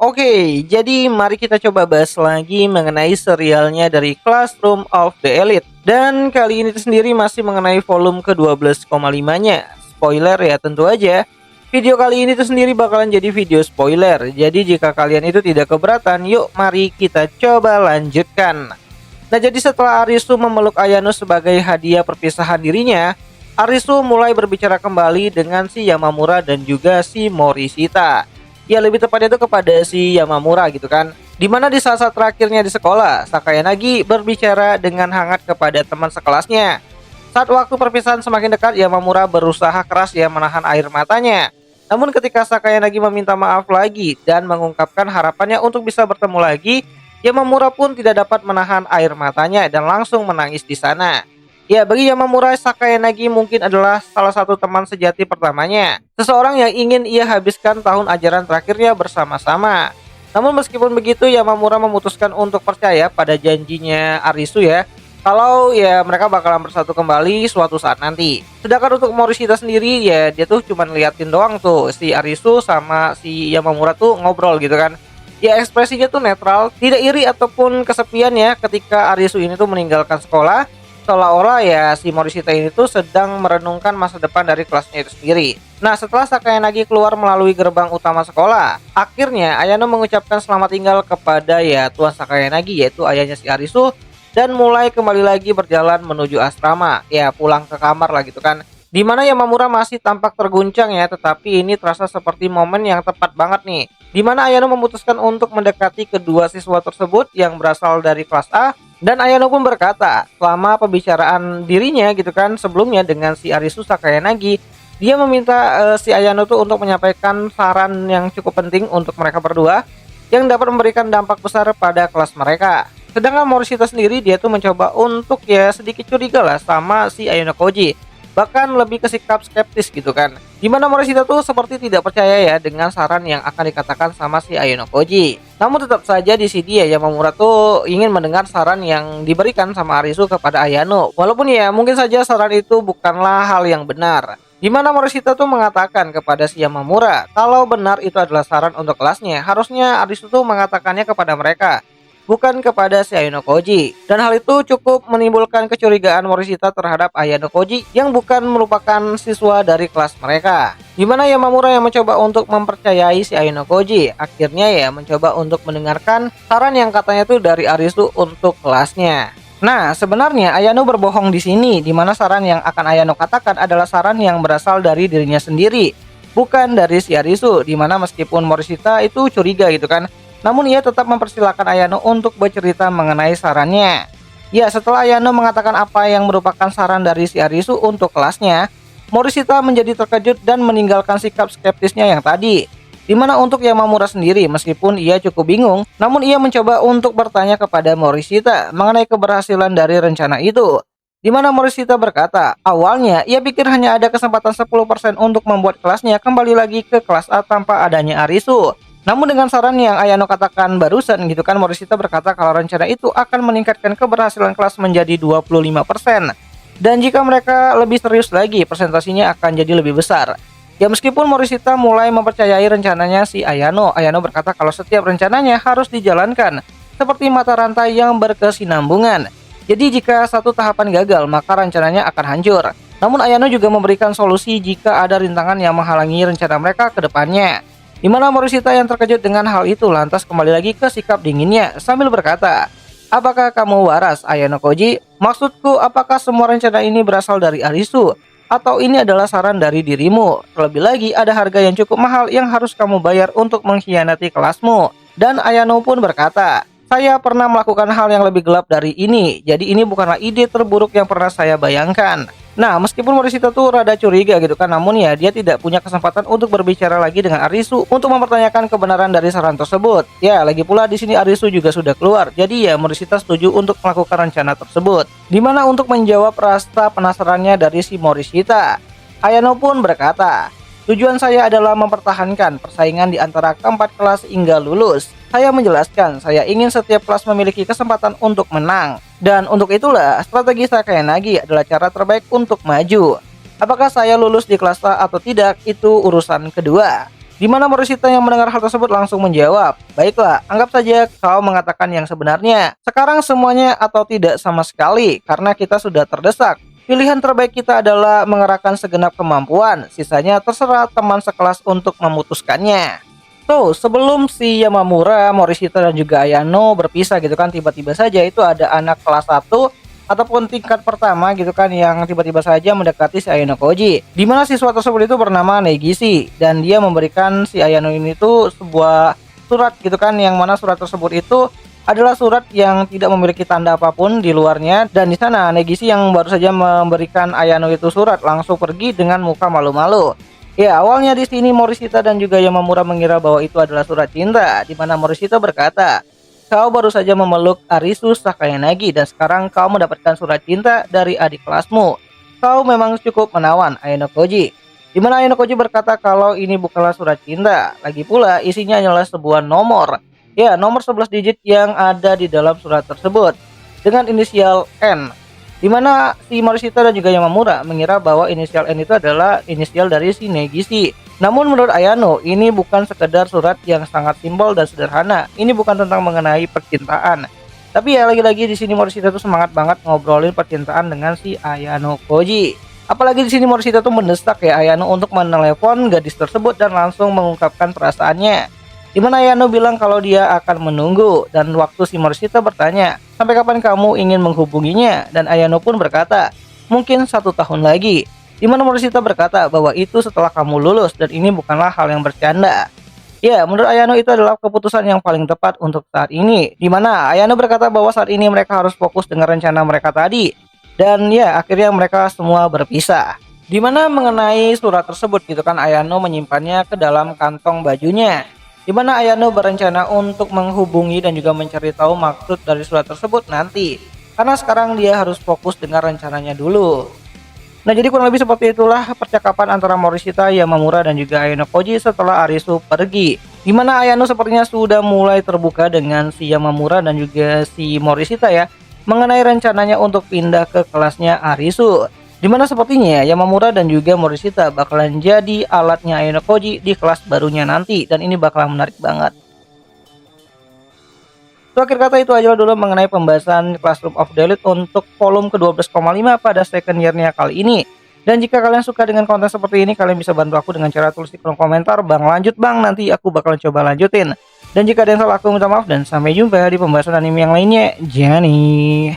Oke, jadi mari kita coba bahas lagi mengenai serialnya dari Classroom of the Elite. Dan kali ini sendiri masih mengenai volume ke-12,5-nya. Spoiler ya tentu aja. Video kali ini sendiri bakalan jadi video spoiler. Jadi jika kalian itu tidak keberatan, yuk mari kita coba lanjutkan. Nah, jadi setelah Arisu memeluk Ayano sebagai hadiah perpisahan dirinya, Arisu mulai berbicara kembali dengan si Yamamura dan juga si Morishita. Ya, lebih tepatnya itu kepada si Yamamura gitu kan. Dimana di saat-saat terakhirnya di sekolah, Sakayanagi berbicara dengan hangat kepada teman sekelasnya. Saat waktu perpisahan semakin dekat, Yamamura berusaha keras ya menahan air matanya. Namun ketika Sakayanagi meminta maaf lagi dan mengungkapkan harapannya untuk bisa bertemu lagi, Yamamura pun tidak dapat menahan air matanya dan langsung menangis di sana. Ya, bagi Yamamura, Sakayanagi mungkin adalah salah satu teman sejati pertamanya. Seseorang yang ingin ia habiskan tahun ajaran terakhirnya bersama-sama. Namun meskipun begitu, Yamamura memutuskan untuk percaya pada janjinya Arisu ya, kalau ya mereka bakalan bersatu kembali suatu saat nanti. Sedangkan untuk Morishita sendiri ya, dia tuh cuma liatin doang tuh si Arisu sama si Yamamura tuh ngobrol gitu kan. Ya, ekspresinya tuh netral, tidak iri ataupun kesepian ya ketika Arisu ini tuh meninggalkan sekolah. Seolah-olah ya si Morishita ini tuh sedang merenungkan masa depan dari kelasnya itu sendiri. Nah, setelah Sakayanagi keluar melalui gerbang utama sekolah, akhirnya Ayano mengucapkan selamat tinggal kepada ya Tuan Sakayanagi, yaitu ayahnya si Arisu, dan mulai kembali lagi berjalan menuju asrama, ya pulang ke kamar lah gitu kan. Dimana Yamamura masih tampak terguncang ya, tetapi ini terasa seperti momen yang tepat banget nih. Dimana Ayano memutuskan untuk mendekati kedua siswa tersebut yang berasal dari kelas A. Dan Ayano pun berkata, selama pembicaraan dirinya gitu kan sebelumnya dengan si Arisu Sakayanagi, dia meminta si Ayano tuh untuk menyampaikan saran yang cukup penting untuk mereka berdua yang dapat memberikan dampak besar pada kelas mereka. Sedangkan Morishita sendiri dia tuh mencoba untuk ya sedikit curiga lah sama si Ayano Koji. Bahkan lebih ke sikap skeptis gitu kan. Dimana Morishita tuh seperti tidak percaya ya dengan saran yang akan dikatakan sama si Ayano Koji. Namun tetap saja di sini ya Yamamura tuh ingin mendengar saran yang diberikan sama Arisu kepada Ayano. Walaupun ya mungkin saja saran itu bukanlah hal yang benar. Dimana Morishita tuh mengatakan kepada si Yamamura kalau benar itu adalah saran untuk kelasnya, harusnya Arisu tuh mengatakannya kepada mereka, bukan kepada si Ayano Koji. Dan hal itu cukup menimbulkan kecurigaan Morishita terhadap Ayano Koji yang bukan merupakan siswa dari kelas mereka. Dimana Yamamura yang mencoba untuk mempercayai si Ayano Koji, akhirnya ya mencoba untuk mendengarkan saran yang katanya tuh dari Arisu untuk kelasnya. Nah, sebenarnya Ayano berbohong di sini, dimana saran yang akan Ayano katakan adalah saran yang berasal dari dirinya sendiri, bukan dari si Arisu. Dimana meskipun Morishita itu curiga gitu kan, namun ia tetap mempersilahkan Ayano untuk bercerita mengenai sarannya. Ya, setelah Ayano mengatakan apa yang merupakan saran dari si Arisu untuk kelasnya, Morishita menjadi terkejut dan meninggalkan sikap skeptisnya yang tadi. Dimana untuk Yamamura sendiri, meskipun ia cukup bingung, namun ia mencoba untuk bertanya kepada Morishita mengenai keberhasilan dari rencana itu. Dimana Morishita berkata, awalnya ia pikir hanya ada kesempatan 10% untuk membuat kelasnya kembali lagi ke kelas A tanpa adanya Arisu. Namun dengan saran yang Ayano katakan barusan gitu kan, Morishita berkata kalau rencana itu akan meningkatkan keberhasilan kelas menjadi 25%. Dan jika mereka lebih serius lagi, presentasinya akan jadi lebih besar. Ya, meskipun Morishita mulai mempercayai rencananya si Ayano berkata kalau setiap rencananya harus dijalankan seperti mata rantai yang berkesinambungan. Jadi jika satu tahapan gagal, maka rencananya akan hancur. Namun Ayano juga memberikan solusi jika ada rintangan yang menghalangi rencana mereka ke depannya. Dimana Morishita yang terkejut dengan hal itu lantas kembali lagi ke sikap dinginnya sambil berkata, apakah kamu waras, Ayano Koji? Maksudku, apakah semua rencana ini berasal dari Arisu? Atau ini adalah saran dari dirimu? Terlebih lagi ada harga yang cukup mahal yang harus kamu bayar untuk mengkhianati kelasmu. Dan Ayano pun berkata, saya pernah melakukan hal yang lebih gelap dari ini. Jadi ini bukanlah ide terburuk yang pernah saya bayangkan. Nah, meskipun Morishita tuh rada curiga gitu kan, namun ya dia tidak punya kesempatan untuk berbicara lagi dengan Arisu untuk mempertanyakan kebenaran dari saran tersebut. Ya, lagi pula di sini Arisu juga sudah keluar. Jadi ya Morishita setuju untuk melakukan rencana tersebut. Dimana untuk menjawab rasa penasarannya dari si Morishita, Ayano pun berkata, tujuan saya adalah mempertahankan persaingan di antara keempat kelas hingga lulus. Saya menjelaskan, saya ingin setiap kelas memiliki kesempatan untuk menang. Dan untuk itulah, strategi Sakayanagi adalah cara terbaik untuk maju. Apakah saya lulus di kelas A atau tidak, itu urusan kedua. Di mana Morishita yang mendengar hal tersebut langsung menjawab, "Baiklah, anggap saja kau mengatakan yang sebenarnya. Sekarang semuanya atau tidak sama sekali, karena kita sudah terdesak. Pilihan terbaik kita adalah mengerahkan segenap kemampuan, sisanya terserah teman sekelas untuk memutuskannya." Tuh, sebelum si Yamamura, Morishita dan juga Ayano berpisah gitu kan, tiba-tiba saja itu ada anak kelas 1 ataupun tingkat pertama gitu kan yang tiba-tiba saja mendekati si Ayano Koji. Di mana siswa tersebut itu bernama Negishi dan dia memberikan si Ayano ini tuh sebuah surat gitu kan, yang mana surat tersebut itu adalah surat yang tidak memiliki tanda apapun di luarnya, dan di sana Negishi yang baru saja memberikan Ayano itu surat langsung pergi dengan muka malu-malu. Ya, awalnya di sini Morishita dan juga Yamamura mengira bahwa itu adalah surat cinta, di mana Morishita berkata, "Kau baru saja memeluk Arisu Sakayanagi dan sekarang kau mendapatkan surat cinta dari adik kelasmu. Kau memang cukup menawan, Ayano Koji." Di mana Ayano Koji berkata kalau ini bukanlah surat cinta, lagi pula isinya hanyalah sebuah nomor. Ya, nomor 11 digit yang ada di dalam surat tersebut dengan inisial N. Di mana si Morishita dan juga Yamamura mengira bahwa inisial N itu adalah inisial dari si Negishi. Namun menurut Ayano, ini bukan sekedar surat yang sangat simpel dan sederhana. Ini bukan tentang mengenai percintaan. Tapi ya lagi-lagi di sini Morishita tuh semangat banget ngobrolin percintaan dengan si Ayano Koji. Apalagi di sini Morishita tuh mendesak ya Ayano untuk menelepon gadis tersebut dan langsung mengungkapkan perasaannya. Di mana Ayano bilang kalau dia akan menunggu, dan waktu si Morishita bertanya, "Sampai kapan kamu ingin menghubunginya?" Dan Ayano pun berkata, "Mungkin 1 tahun lagi." Di mana Morishita berkata bahwa itu setelah kamu lulus dan ini bukanlah hal yang bercanda. Ya, menurut Ayano itu adalah keputusan yang paling tepat untuk saat ini. Di mana Ayano berkata bahwa saat ini mereka harus fokus dengan rencana mereka tadi. Dan ya, akhirnya mereka semua berpisah. Di mana mengenai surat tersebut gitu kan, Ayano menyimpannya ke dalam kantong bajunya. Di mana Ayano berencana untuk menghubungi dan juga mencari tahu maksud dari surat tersebut nanti. Karena sekarang dia harus fokus dengan rencananya dulu. Nah, jadi kurang lebih seperti itulah percakapan antara Morishita, Yamamura dan juga Ayano Koji setelah Arisu pergi. Di mana Ayano sepertinya sudah mulai terbuka dengan si Yamamura dan juga si Morishita ya, mengenai rencananya untuk pindah ke kelasnya Arisu. Dimana sepertinya Yamamura dan juga Morishita bakalan jadi alatnya Ayano Koji di kelas barunya nanti, dan ini bakalan menarik banget. So, akhir kata itu aja dulu mengenai pembahasan Classroom of the Elite untuk volume ke-12,5 pada second year-nya kali ini. Dan jika kalian suka dengan konten seperti ini, kalian bisa bantu aku dengan cara tulis di kolom komentar, "Bang, lanjut bang," nanti aku bakalan coba lanjutin. Dan jika ada yang salah, aku minta maaf dan sampai jumpa di pembahasan anime yang lainnya. Jani.